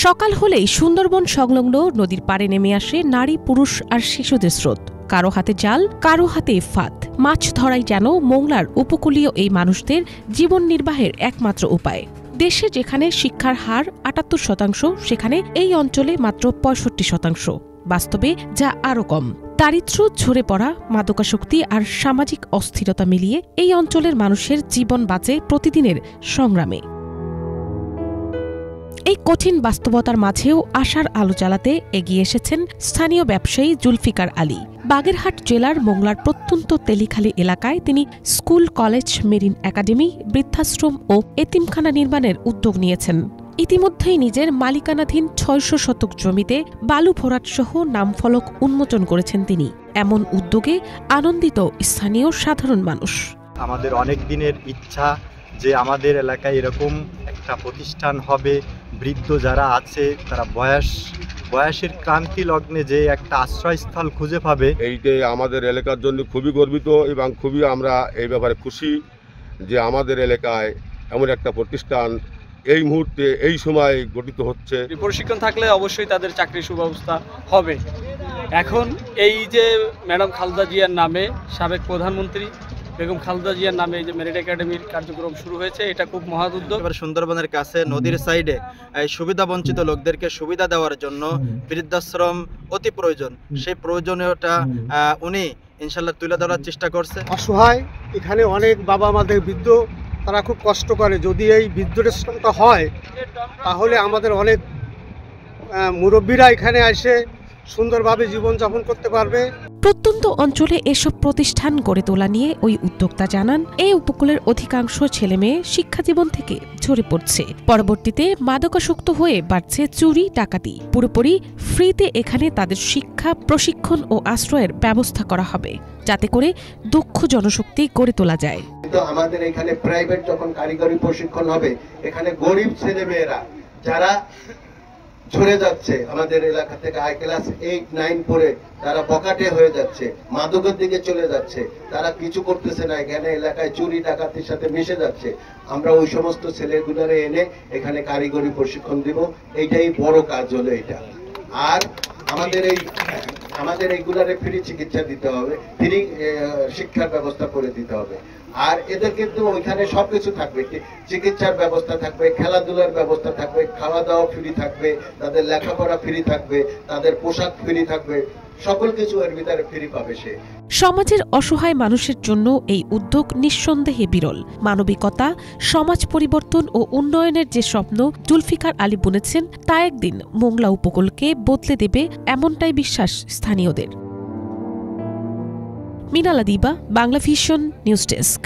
সকাল হলেই সুন্দরবন সংলগ্ন নদীর পাড়ে নেমে আসে নারী, পুরুষ আর শিশুদের স্রোত। কারো হাতে জাল, কারো হাতে ফাঁদ। মাছ ধরাই যেন মোংলার উপকূলীয় এই মানুষদের জীবন নির্বাহের একমাত্র উপায়। দেশে যেখানে শিক্ষার হার ৭৮%, সেখানে এই অঞ্চলে মাত্র ৬৫%। বাস্তবে যা আরও কম। দারিদ্র্য, ঝরে পড়া, মাদকাসক্তি আর সামাজিক অস্থিরতা মিলিয়ে এই অঞ্চলের মানুষের জীবন বাঁচে প্রতিদিনের সংগ্রামে। এই কঠিন বাস্তবতার মাঝেও আশার আলো জ্বালাতে এগিয়ে এসেছেন স্থানীয় ব্যবসায়ী জুলফিকার আলী। বাগেরহাট জেলার মোংলার প্রত্যন্ত তেলিখালী এলাকায় তিনি স্কুল, কলেজ, মেরিন একাডেমি, বৃদ্ধাশ্রম ও এতিমখানা নির্মাণের উদ্যোগ নিয়েছেন। ইতিমধ্যেই নিজের মালিকানাধীন ৬০০ শতক জমিতে বালু ভরাটসহ নামফলক উন্মোচন করেছেন তিনি। এমন উদ্যোগে আনন্দিত স্থানীয় সাধারণ মানুষ। আমাদের অনেক দিনের ইচ্ছা যে আমাদের এলাকায় এরকম একটা প্রতিষ্ঠান হবে, বৃদ্ধ যারা আছে তারা বয়সের ক্রান্তি লগ্নে যে একটা আশ্রয়স্থল খুঁজে পাবে। এইটাই আমাদের এলাকার জন্য খুবই গর্বিত এবং খুবই আমরা এই ব্যাপারে খুশি যে আমাদের এলাকায় এমন একটা প্রতিষ্ঠান এই মুহূর্তে এই সময় গঠিত হচ্ছে। প্রশিক্ষণ থাকলে অবশ্যই তাদের চাকরির সুব্যবস্থা হবে। এখন এই যে ম্যাডাম খালেদা জিয়ার নামে, সাবেক প্রধানমন্ত্রী বেগম খালেদা জিয়ার নামে যে মেরিট একাডেমির কার্যক্রম শুরু হয়েছে, এটা খুব মহৎ উদ্যোগ। এবার সুন্দরবনের কাছে নদীর সাইডে সুবিধা বঞ্চিত লোকদেরকে সুবিধা দেওয়ার জন্য বৃদ্ধাশ্রম অতি প্রয়োজন। সেই প্রয়োজনীয়তা উনি ইনশাল্লাহ তুলে ধরার চেষ্টা করছে। অসহায় এখানে অনেক বাবা মাদের বৃদ্ধ, তারা খুব কষ্ট করে। যদি এই বৃদ্ধাশ্রমটা হয় তাহলে আমাদের অনেক মুরব্বীরা এখানে এসে সুন্দরভাবে জীবনযাপন করতে পারবে। প্রত্যন্ত অঞ্চলে এসব প্রতিষ্ঠান গড়ে তোলা নিয়ে ওই উদ্যোক্তা জানান, এই উপকূলের অধিকাংশ ছেলেমেয়ে শিক্ষাজীবন থেকে ঝরে পড়ছে। পরবর্তীতে মাদকাসক্ত হয়ে বাড়ছে চুরি, ডাকাতি। পুরোপুরি ফ্রিতে এখানে তাদের শিক্ষা, প্রশিক্ষণ ও আশ্রয়ের ব্যবস্থা করা হবে, যাতে করে দক্ষ জনশক্তি গড়ে তোলা যায়। আমাদের এখানে প্রাইভেট যখন কারিগরি প্রশিক্ষণ হবে, এখানে গরিব ছেলেমেয়েরা যারা ঝরে যাচ্ছে, আমাদের এলাকা থেকে হাই ক্লাস 8, 9 পড়ে তারা বকাটে হয়ে যাচ্ছে, মাদকের দিকে চলে যাচ্ছে, তারা কিছু করতেছে না, এখানে এলাকায় চুরি ডাকাতির সাথে মিশে যাচ্ছে। আমরা ওই সমস্ত ছেলেগুলোরে এনে এখানে কারিগরি প্রশিক্ষণ দিব। এইটাই বড় কাজ হলো এটা। আর আমাদের এইগুলারে ফ্রি চিকিৎসা দিতে হবে, ফ্রি শিক্ষার ব্যবস্থা করে দিতে হবে। আর এদের কিন্তু ওইখানে সবকিছু থাকবে, চিকিৎসার ব্যবস্থা থাকবে, খেলাধুলার ব্যবস্থা থাকবে, খাওয়া দাওয়া ফ্রি থাকবে, তাদের লেখাপড়া ফ্রি থাকবে, তাদের পোশাক ফ্রি থাকবে, সকল কিছু এর ভিতরে ফ্রি পাবে সে। সমাজের অসহায় মানুষের জন্য এই উদ্যোগ নিঃসন্দেহে বিরল। মানবিকতা, সমাজ পরিবর্তন ও উন্নয়নের যে স্বপ্ন জুলফিকার আলী বুনেছেন, তা একদিন মোংলা উপকূলকে বদলে দেবে, এমনটাই বিশ্বাস স্থানীয়দের। মিনালা দিবা, বাংলা ভিশন নিউজ ডেস্ক।